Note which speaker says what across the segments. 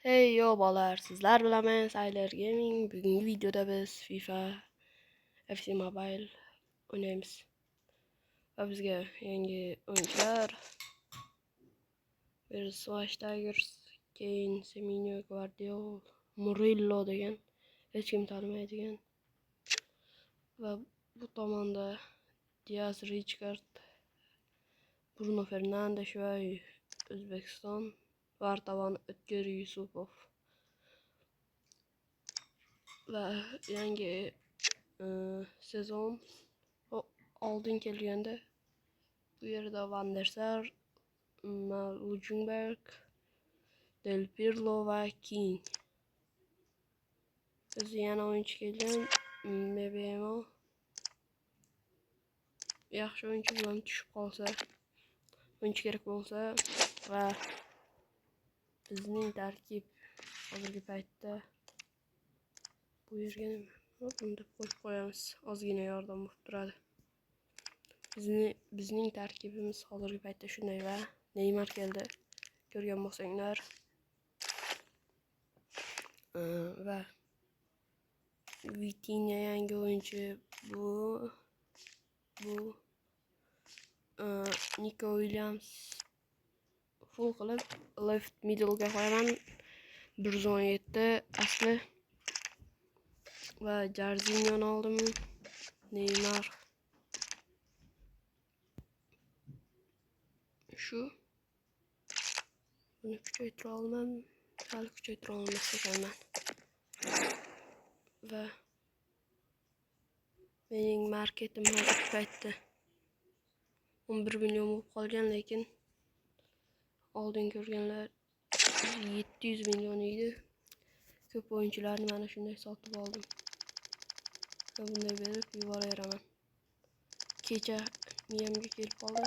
Speaker 1: Hey yo bolalar, sizlar bilan men Sayler Gaming. Bugungi videoda biz FIFA FC Mobile o'ynaymiz. Va bizga yangi o'yinchilar Schweinsteiger, Kane, Semenyo, Guardiola, Murillo degan hech kim tanimaydigan. Va bu tomonda Diaz, Richard, Bruno Fernandes va O'zbekiston Vartavan O'tkir Yusupov. Va yangi sezon oldin kelganda bu yerda Van der Sar, Ljungberg, Del Pirlo va King. Biz yana o'yinchi kelgan, Mbemo yaxshi o'yinchi bilan tushib qolsa, o'yinchi kerak bo'lsa va bizning tarkib hozirgi paytda bu yerga bunda qo'yib qo'yamiz. Ozgina yordam bo'lib turadi. Bizning tarkibimiz hozirgi paytda shunday va Neymar keldi. Ko'rgan bo'lsanglar. Va Vitinha yangi o'yinchi bu Nico Williams full qilib left middle ga qo'yaman. 117 asli va Jarzinhoni oldim. Neymar shu buni kuchaytira olmam. Hali kuchaytira olmas ekanman. Va mening marketim hozirgi paytda 11 million bo'lib qolgan, lekin oldin ko'rganlar 700 million edi. Ko'p o'yinchilarni mana shunday sotib oldim. Bunday berib yuboraman. Kecha miyamga kelib qoldi.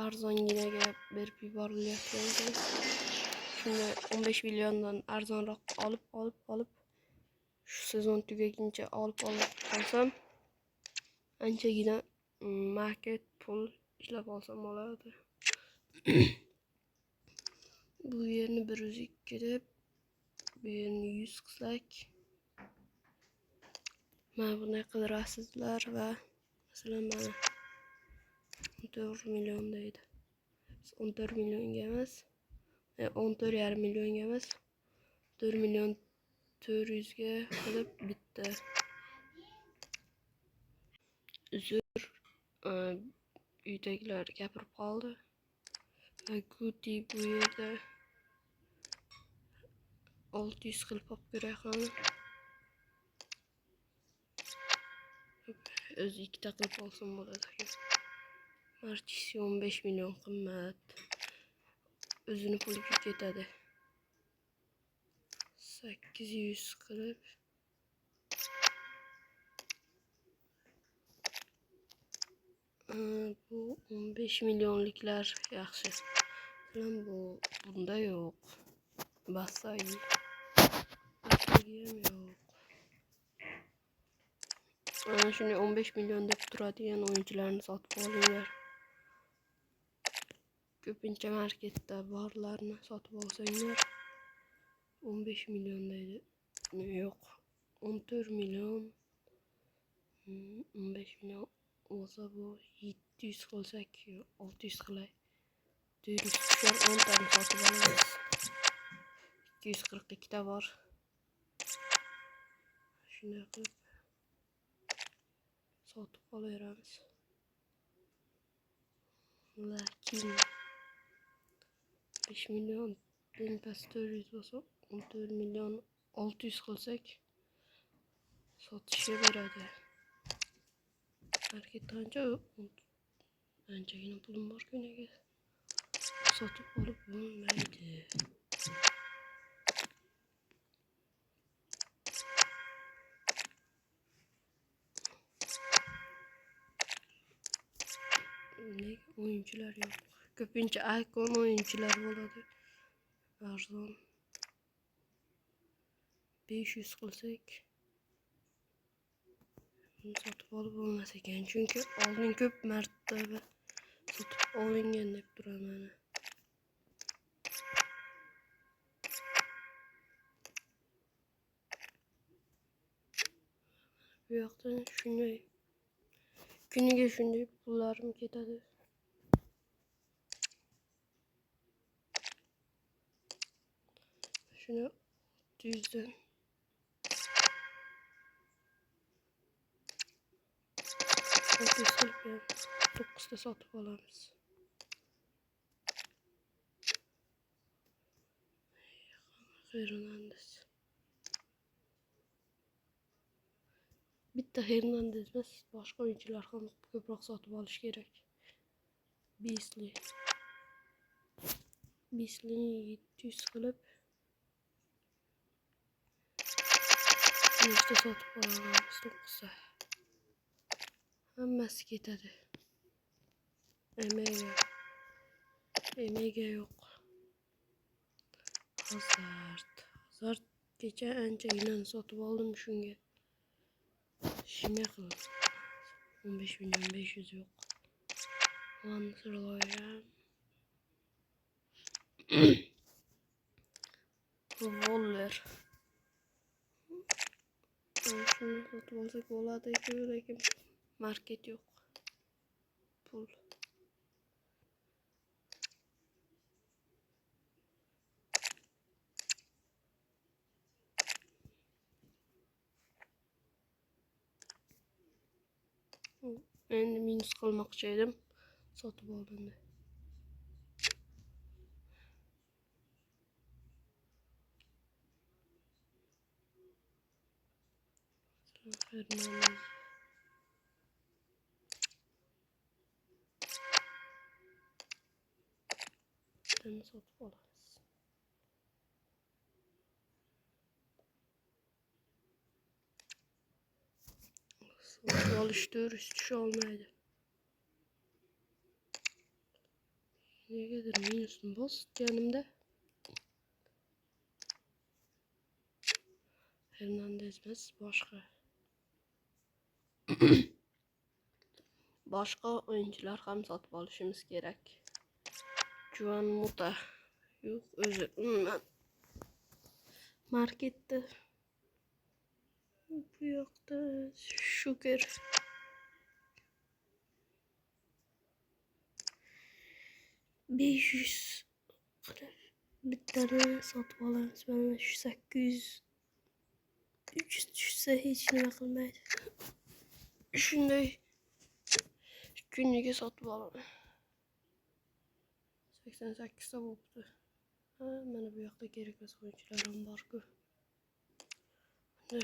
Speaker 1: Arzonginaga berib yuborilyapti. Shuni 15 milliondan arzonroq olib shu sezon tugaguncha olib qolsam anchagina market pul ishlab olsam bo'ladi. Bu yerni 102 deb, bu yerni 100 qilsak, mana bunday qidirasizlar va masalan mana 14 million deydi. 14 millionga emas, 14,5 millionga emas, 4 million 400 ga qilib bitta. Uzr, uydagilar gapirib qoldi. Guti bu yerda 600 qilib olib ko'rayman. O'zi ikkita qilib olsam bo'ladi. Martisi 15 million qimmat. O'zini puliga ketadi. 800 qilib bu 15 millionliklar yaxshi. Bunda yo'q. Basay. Yo'q. Shuni 15 million deb turadigan o'yinchilarni sotib olinglar. Ko'pincha marketda borlarni sotib olsanglar 15 million deydi. Yo'q. 14 million 15 million olsa bu 700 qilsak 600 qilay. 400 tushar 10 tani sotib olamiz. 242 ta bor. Shunday qilib sotib qolaveramiz. Lakin 5 million past 400 bo'lsa 14 million 600 qilsak sotishga beradi. Marketda anchagina pulim bor-ku, nega sotib olib bo'lmaydi. O'yinchilar yo'q. Ko'pincha icon o'yinchilar bo'ladi. Arzon 500 qilsak sotib olib bo'lmas ekan, chunki oldin ko'p marta sotib olingan deb turaman. bu yoqdan shunday kuniga shunday pullarim ketadi. Shuni 600 dan 600 qilib 9 ta sotib olamiz. Hernandez. Bitta Hernandez emas, boshqa o'yinchilar ham ko'proq sotib olish kerak. Beasley 700 qilib 5 ta sotib olamiz. 9 ta. Hammasi ketadi. Emega yo'q. Hazard kecha anchagina sotib oldim shunga. Shimexl 15.500 yo'q. Van Nistelrooy Voller. Shuni sotib olsak bo'ladi-ku, lekin market yo'q. Pul. Endi minus qilmoqchi edim. Sotib oldim. Hernandez. Sotib olamiz. Sotib olishda tusha olmaydi. Negadir minusni bosganimda Hernandez emas, boshqa o'yinchilar ham sotib olishimiz kerak. Juan Muta yo'q, o'zi marketda bu yoqda Shuker 500 qilib bittani sotib olamiz. Mana shu 800 300 tushsa hech nima qilmaydi. Shunday kuniga sotib olaman. 88 ta bo'libdi. Mana bu yoqda kerakmas o'yinchilar ham bor-ku.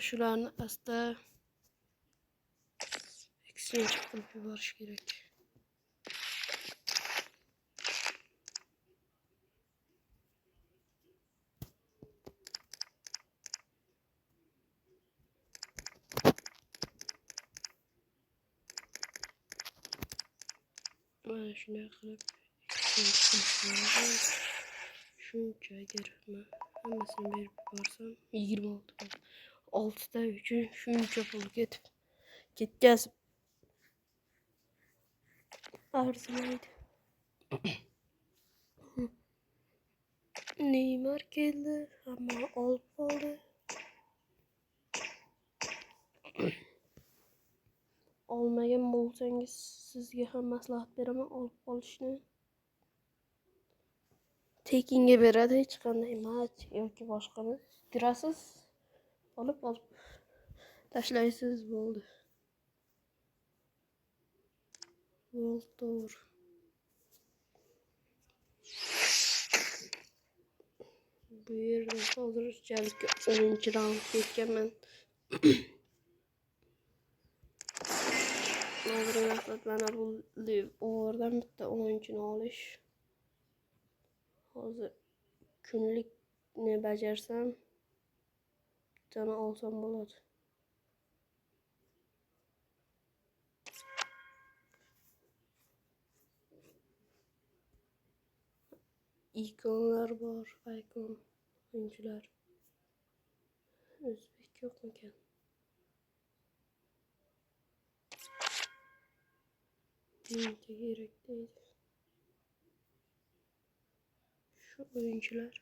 Speaker 1: Shularni asta exchange qilib yuborish kerak. Mana shunday qilib shuncha agarman hammasini berib yuborsam 26 ta uchun shuncha pul ketkazib arzimaydi. Neymar keldi, hamma olib qoldi. Olmagan bo'lsangiz sizga ham maslahat beraman, olib qolishni. Tekinga beradi, hech qanday match yoki boshqani kirasiz, olib tashlaysiz, bo'ldi. Voltor bu yerda hozirchalik 10-raundga yetganman. Hozir maqsad mana bu overdan bitta o'yinchini olish. Hozir kunlikni bajarsam bittani olsam bo'ladi. İkonlar bor, ikon o'yinchilar. O'zbek yo'qmikan? Mingta kerak deydi. Şu o'yinchilar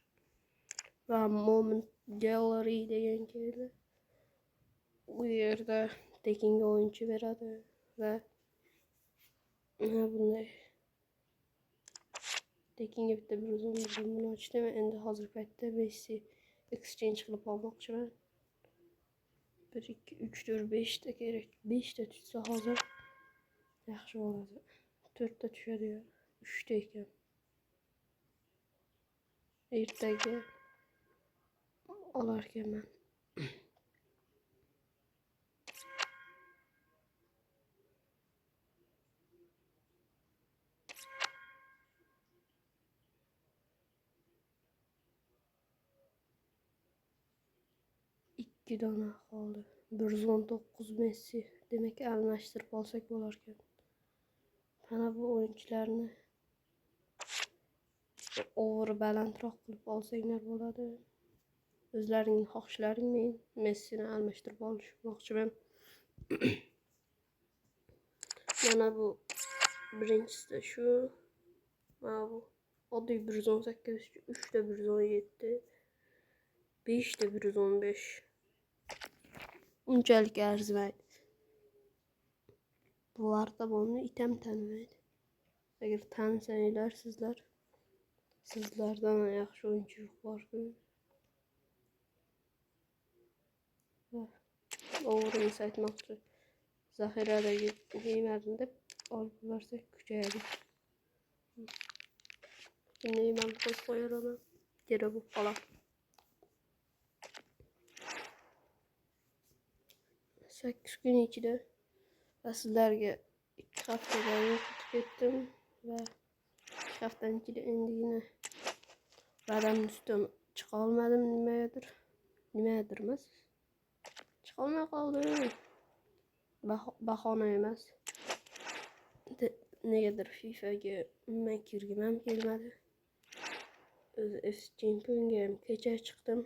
Speaker 1: va Moment Gallery degan keldi. U yerda tekinga oyuncu beradi va bunday tekinga bitta 110 bunu ochdim. Endi hozir paytda Messi exchange qilib olmoqchiman. 1 2 3 4 5 ta kerak. 5 ta tutsa hozir yaxshi bo'ladi. 4 ta tushadi ya. 3 ta ekan. Ertaga olar ekanman. İki dona qoldi. 119 Messi. Demek ki almashtirib olsak bo'lar ekan. Mana bu o'yinchilarni over balandroq qilib olsanglar bo'ladi. O'zlaringning xohishlaring, men Messini almashtirib olmoqchiman. Mana bu birinchisi shu. Mana bu oddiy 118, 3 ta 117, 5 ta 115. Unchalik arzimaydi. Bularda bunu item tanımaydı. Eğer tanısanglar sizlerden yaxshi oyuncu bor-ku. O'g'rini aytmoqchi. Zaxiradagi Neymarni deb olib borsak kuchayadi. Neymarni qo'yib qo'yaraman. Kerak bo'lib qoladi. 8 kun ichida va sizlarga 2 haftadan o'tib ketdim va 2 haftadan ichida endigina badamni ustidan chiqa olmadim nimadir emas. Chiqa olmay qoldim. Bahona emas. Negadir FIFAga umuman kirgim ham kelmadi. O'zi FC Champion'ga ham kecha chiqdim.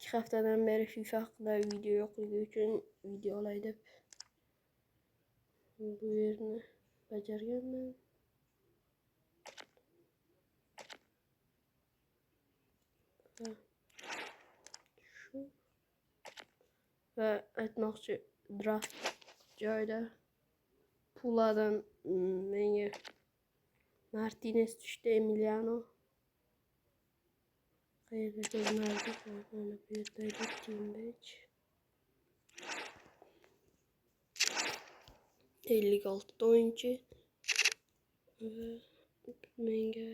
Speaker 1: 2 haftadan beri FIFA haqida video yo'qligi uchun video olay deb bu yerni bajarganman. Shu va aytmoqchi, draft joyda puladan menga Martinez tushdi, Emiliano qayerda ko'rinardi, mana bu yerdagi team batch 56 ta o'yinchi va menga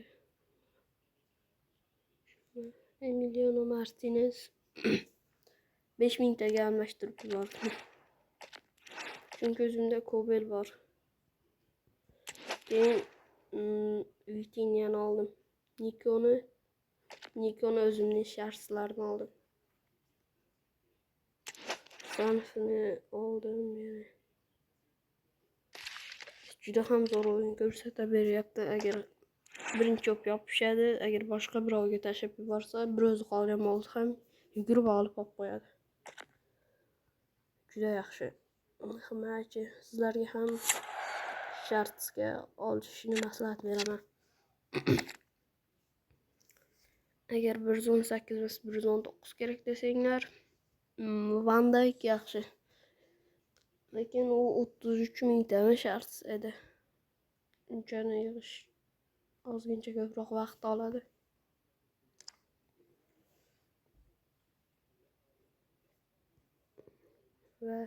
Speaker 1: Emiliano Martinez 5000 taga almashtirib yubordim. Chunki o'zimda Kobel bor. Keyin Vitinha'ni oldim. Nikon'u o'zimning shartlarini oldim. Sanfini oldim yani. Juda ham zo'r o'yin ko'rsatib beryapti. Agar birinchi o'p yopishadi, agar boshqa birovga tashlab yuborsa, bir o'zi qolgan bo'lsa ham yugurib olib qo'yadi. Juda yaxshi. Himoyachi, sizlarga ham shartga olishni maslahat beraman. Agar 118 va 119 kerak desanglar, Van Dijk yaxshi. Lekin u 33 ta shart edi. Unchani yig'ish ozgincha ko'proq vaqt oladi. Va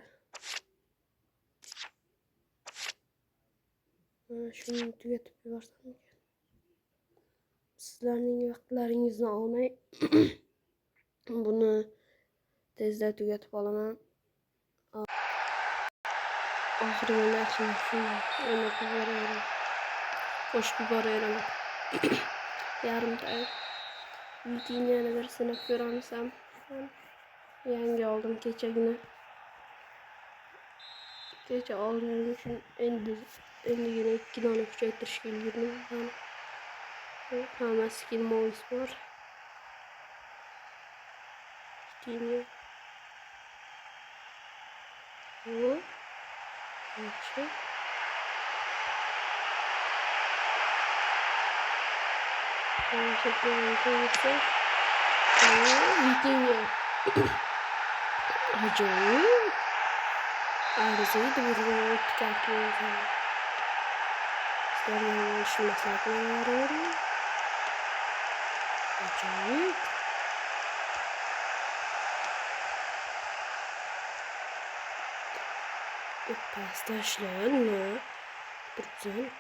Speaker 1: shuni tugatib yuborsam ekan. Sizlarning vaqtlaringizni olmay buni tezda tugatib olaman. Oxirgi narxini o'ynab yuboraman. Qo'shib yuboraman. Yarim tay. Vitinha'ni bir sinab ko'ramsam, yangi oldim kechagina. Kecha olganim uchun endigina 2 dona kuchaytirishga ulgurdim. Hammasi skill mo'ys bor. Vitinha. Yaxshi. Vitinha. Acayip. Arızayı da vuruyor. Tıkartıyor. İsterler şu mesafeyi veriyorum. Acayip. Pasta işleyen mi? Güzel.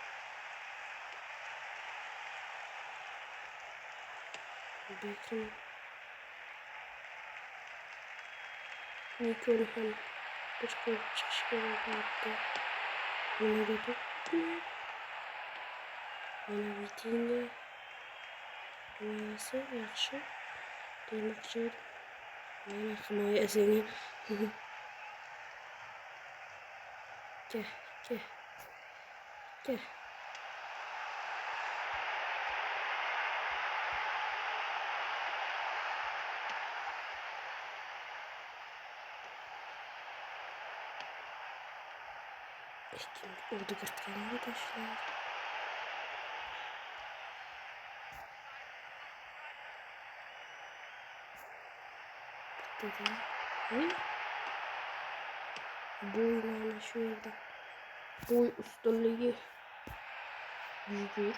Speaker 1: Bakın. Nikon hem başka çıkış gerekli. Bunu da tuttum. Bana bittiğinde neyse yaxşı. Demiştim. Ben aklıma seni. Gel, gel, gel. Oldu kırtkanları taşlar. Bitti de. Hı? Boy yani şu yerde. Boy ustalığı. Büyüdür.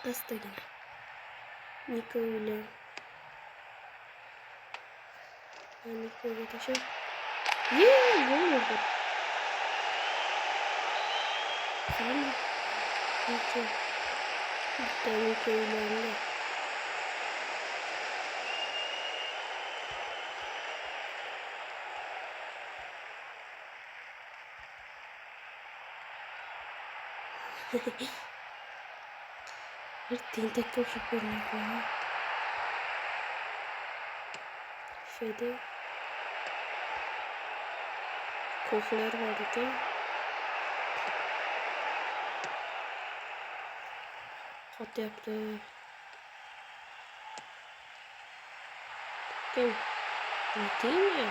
Speaker 1: Hasta yine. Niko ile. Ben Niko ile taşım. Yeee! Ne oldu? Tamam. Niko. Ben Niko ile. Bir tintek koşup görmek var. Şeyde kokular vardı. Hot yaptı. Bakın. Değil mi?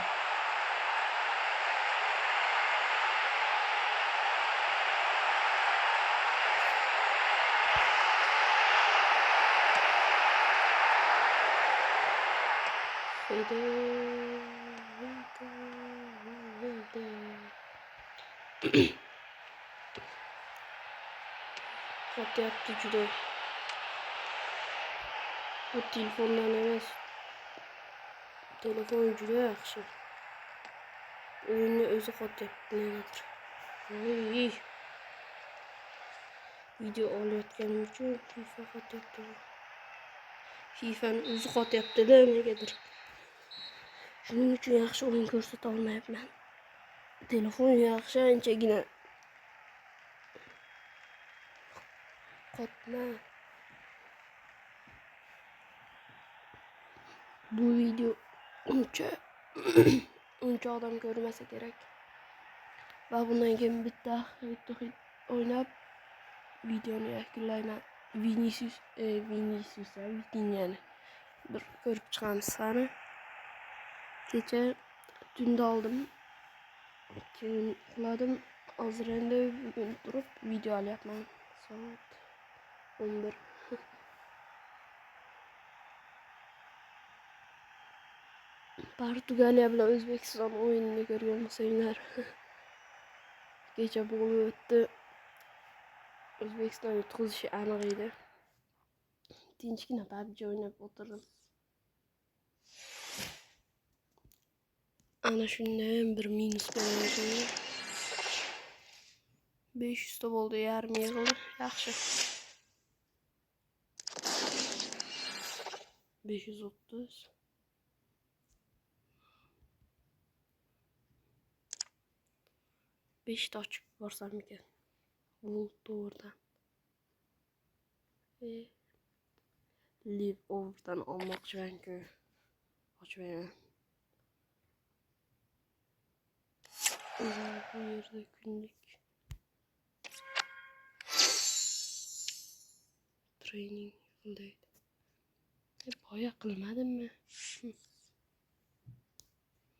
Speaker 1: Hot yaptı judo. Bu telefondan emas. Telefon juda yaxshi. O'yinni o'zi hot yaptı negadir. Oy. Video olayotganim uchun FIFA hot yaptı. FIFA'ni o'zi hot yaptı-da negadir. Shuning uchun yaxshi o'yin ko'rsata olmayapman. Telefon yaxshi anchagina. Qotma. Bu video uncha odam ko'rmasa kerak. Va bundan keyin bitta o'ynab videoni yakunlayman. Vinicius yani bir ko'rib chiqamiz qani. Kecha tunda oldim. Keyin uxladim. Hozir endi bugun turib video olyapman. Soat 11. Portugaliya bilan O'zbekiston o'yinini ko'rgan bo'lsanglar. Kecha bo'lib o'tdi. O'zbekiston yutqizishi aniq edi. Tinchgina PUBG o'ynab o'tirdim. Ana shundan bir minus bo'layotgan. 500 ta bo'ldi, yarim yig'ildi. Yaxshi. 530. Beşta açıp varsam ekan. Volt doğrudan. Live over'dan olmoqchimanku. Ochmayman. Bu yerda kunlik training qildi. Boya qilmadimmi?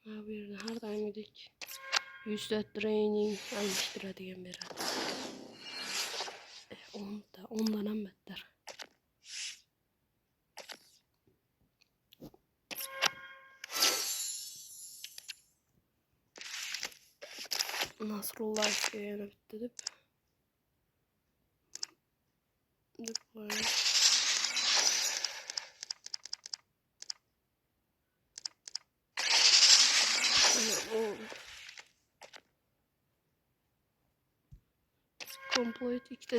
Speaker 1: Mana bu yerda har doimgidek 100 ta training almashtiradigan beradi. 10 ta, 10 dan ham battar. Nasrullaevga yana bitta deb qo'yamiz. Complete ikkita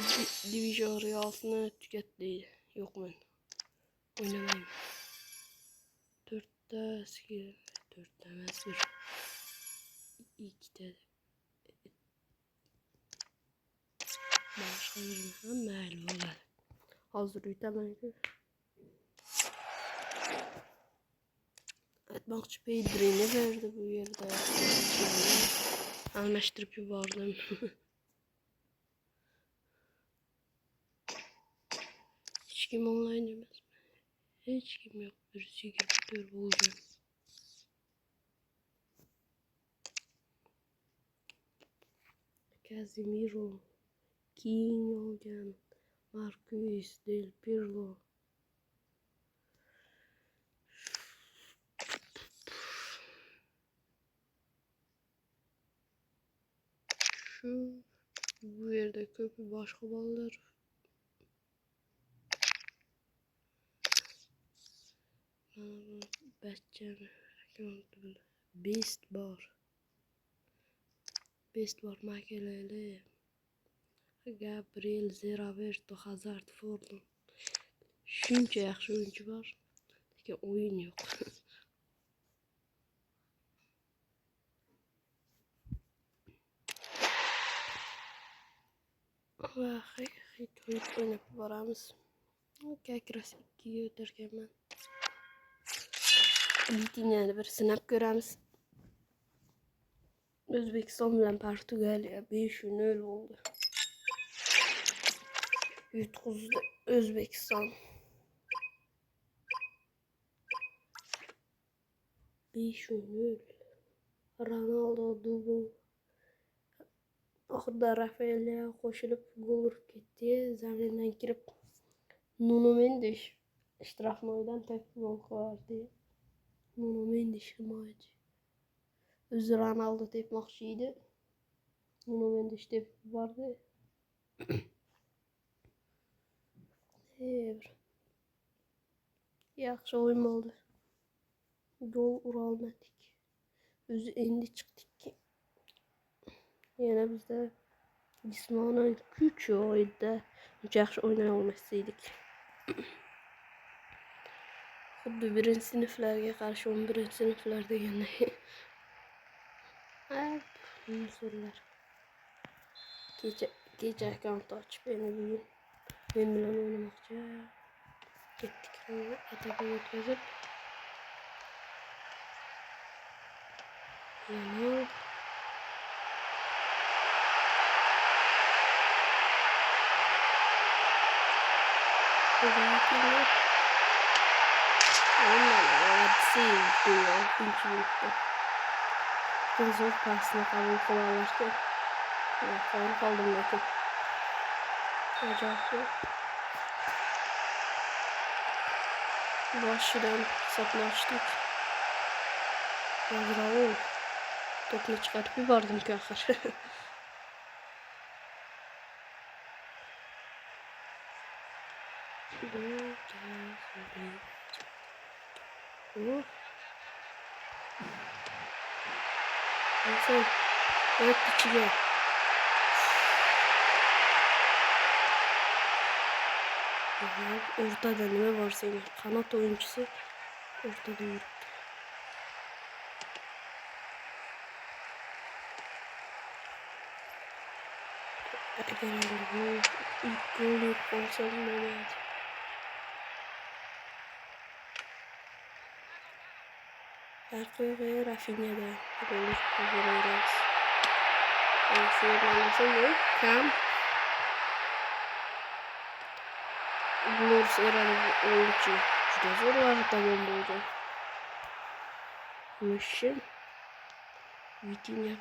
Speaker 1: Division Real'sini tugatdi. Yo'q, men o'ynamayman. 4ta skill, 4ta emas, 2ta. Boshqa ham mayli bo'ladi. Hozir yutaman-ku. Aytmoqchi, Pedrini berdi bu yerda. Almashtirib yubordim. Hech kim onlayn emasmi? Hech kim yo'q. 124 bo'lgan. Casemiro, King olgan, Marcus Del Pirlo. Şu bu yerda ko'p boshqa bolalar. Bachchan akkaunt Best bor. Best bor Makelele. Gabriel Zeraverto, Hazard, Fordon. Shuncha yaxshi o'yinchi bor. Lekin o'yin yo'q. Va hit o'ynab boramiz. Как раз 2ga o'targanman. Bitingani bir sinab ko'ramiz. O'zbekiston bilan Portugaliya 5-0 bo'ldi. Yutqizdi O'zbekiston. 5-0. Ronaldo dubl. Oxirida Rafaelga qo'shilib gol urib ketdi. Zamindan kirib Nuno Mendes shtrafnoydan tepib gol qo'yardi. Nuno Mendes himoyachi. O'zi Ronaldo tepmoqchi edi. Nuno Mendes tepib yubordi. Yaxshi o'yin bo'ldi. Gol ura olmadik. O'zi endi chiqdik. Yana bizda jismonan kuch o'yinda yaxshi o'ynay olmasdik. Xuddi 1-sinflarga qarshi 11-sinflar deganday. Musullar. Kecha akkaunt ochib endi men bilan o'ynamoqchi. Ketdik. Ataga o'tkazib. Yana zor pasını kabul kılarlardı. Sonra kaldım lakin. Acayip. Başladan satın açtık. Bravo. Topunu çıkartıp yuvardım ki ahır. Neyse. Evet içine. Orta deneme var senin. Kanat oyuncusu ortada yürüttü. Genelde ilk gol yok olsa ne? Arkaya Rafinha'da golü göreceğiz. Sıyırlamasın Kam. Buluruz herhalde olduğu için. Şurada zorlar tamam oldu. Mışın. Vitinha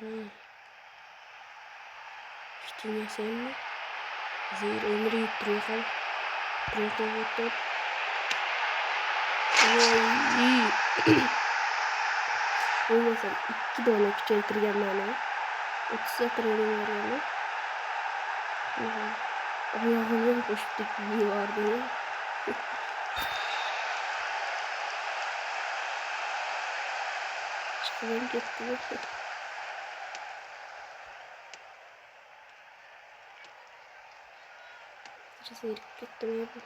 Speaker 1: sen mi? Zehir ömrü yutturuyor kal. Bırakın top. İyi. Olmasam 2 de ona küçültürgen bana. 30 training veriyor. Ayağımın koşup tekniği vardı ya. Çıkalım gitti. Biraz eğilip gittim abi.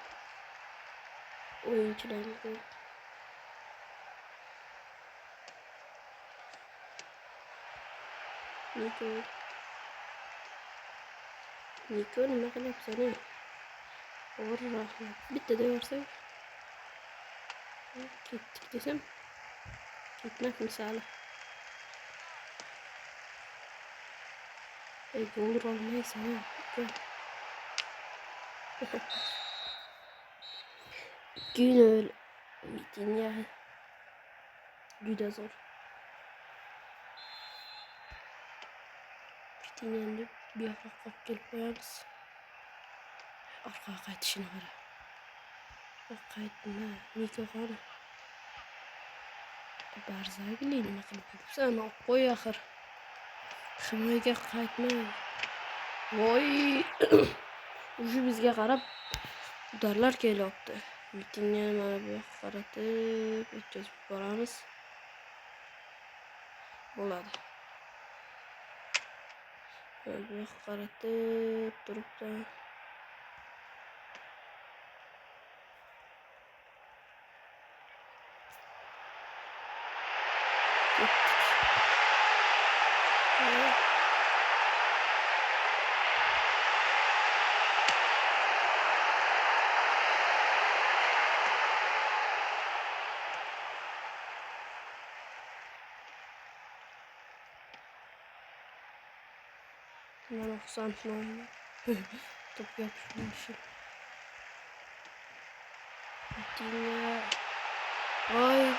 Speaker 1: Oyuncularımızda. Nico ne kadar yapsana. Olur rahmet. Bitti de versek. Gittik desem. Gitmek misali. Olur olmayız ha. Gün öyle. Bitin ya. Güde zor. Bitin yandı. Bir kalk gelip koyarız. Arkaya kayıtışına göre. Bak kayıttın ha. Nico kanı. Barzağı bileyim bakalım. Sen koy akır. Şimdiye kayıtma. Vay. Ucu bizge qarab udarlar kelyapti. Bitingan mana bu yoqqa qaratib o'tkazib boramiz. Bo'ladi. Mana bu yoqqa qaratib turibdi. Mana Husan nomli. Top yapışmışım. Bitinga. Ay,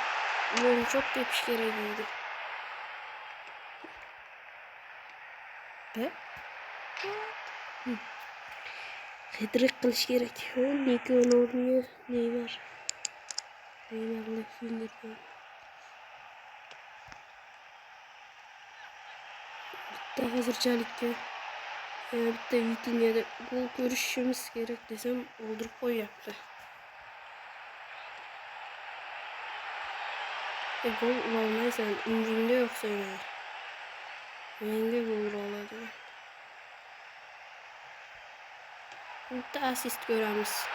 Speaker 1: bunu çok tepiş gerekiydi. Be? Hedrik kılıç gerek. O Nico'nun oynuyor. Neymar. Neymar'la filmler. Daha hazırcalıkta. Yani bitti Vitinga'da gol görüşümüz gerek desem oldurup koy yaptı. Gol olmaysan incinde yoksa yani. Yenge gol oladı. Bitti asist göremiz.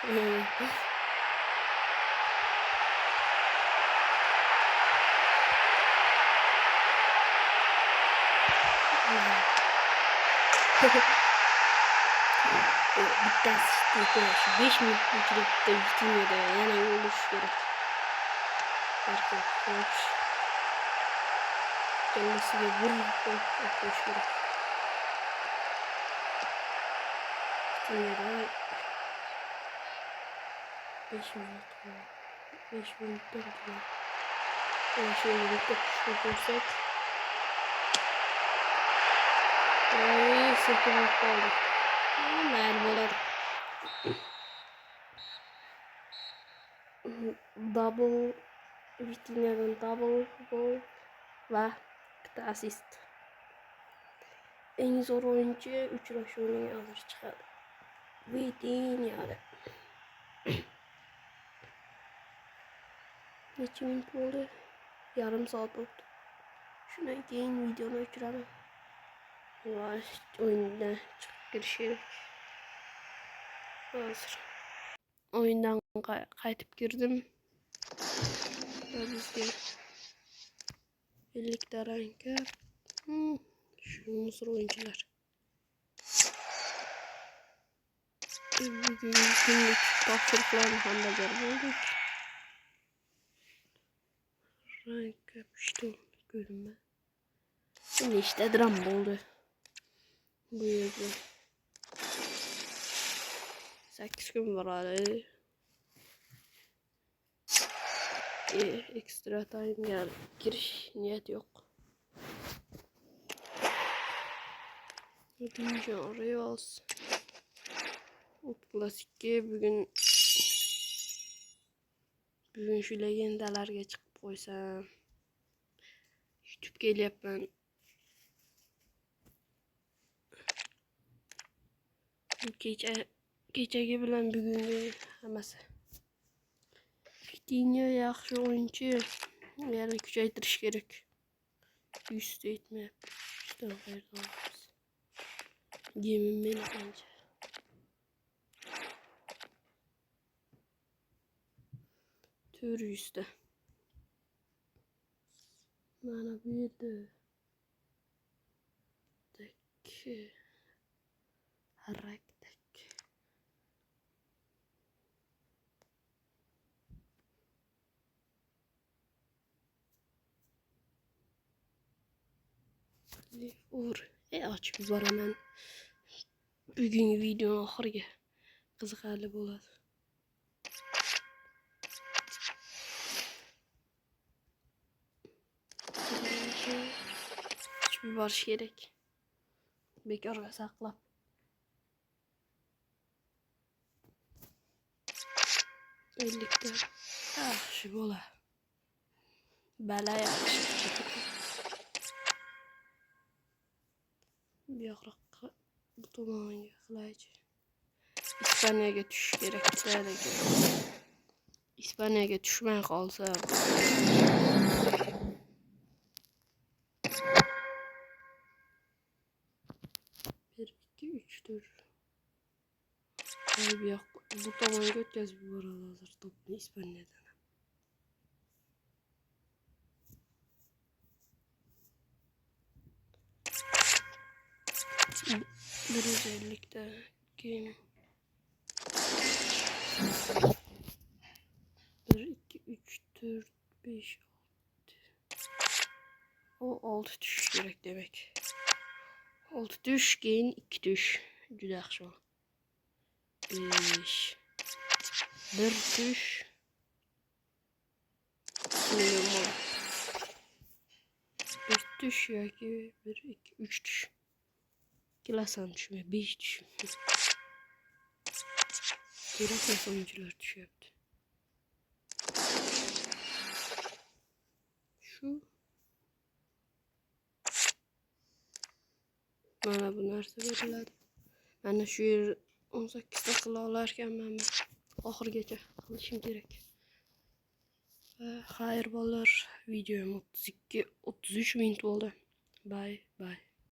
Speaker 1: Bitti asist görüş. 5 minut bitirip de Vitinga'da yani oluş gerek. Koş. Kendisiyle vur. Koş gerek. Vitinga'da 5 minut. 5 minutta bitiyor. Şöyle bir topuşu görsak. Ay sırtım kaldı. Merhabalar. Double Vitinga'dan double gol ve bir asist. En zor oyuncu 3 raşonu alır çıkardı. Vitinga. Neçə minut oldu? Yarım saat oldu. Şuna keyin videonu ötürəməm. Var oyundan çıkıp girişirik. Hazır. Oyundan qayıtıp girdim. Bizde birlikte ranker. Şu Mısır oyuncular. Bugün günlük topçuluklarını hamladır bulduk. Rank yapıştım. Görünme. Şimdi işte dram oldu. Bu yüzden. 8 gün var hala. Ekstra time geldi. Giriş niyet yok. Gidince oraya olsun. Klasik'e bugün şu legendalarga chiqib qo'ysam. YouTube kelyapman. Bu kechagi bilan bugungi hammasi. Fitinyo yaxshi o'yinchi, yana kuchaytirish kerak. 100 ta yetmayapti. 100 ta qayerdan olamiz? Gemim meni qancha? To'rt 100 ta. Mana bu yerda harakdak. Ochib yuboraman. Bugungi video oxiriga qiziqarli bo'ladi. Ochib yuborish kerak. Bekorga saqlab. Ellikta yaxshi bo'ladi. Bala yaxshi. Bu yoqqa bu tomonga qilaychi. Ispaniyaga tushish kerak lekin Ispaniyaga tushmay qolsa 1 2 3 4 bu tomonga o'tkazib yuboradi hozir to'pni Ispaniyadan. 150 ta keyin 1 2 3 4 5 6 o 6 tush kerak demek. 6 tush keyin 2 tush. Juda yaxshi. 5 1 tush. Bir tuş yoki 1 2 3 tush. Kilasan tushmay 5 tush. Kerak oyuncular tushyapti. Şu mana bu narsa beriladi. Mana shu yer 18 ta qila olarkanman. Oxirigacha qilishim kerak. Xayr bolalar, videom 32 33 minut bo'ldi. Bye bye.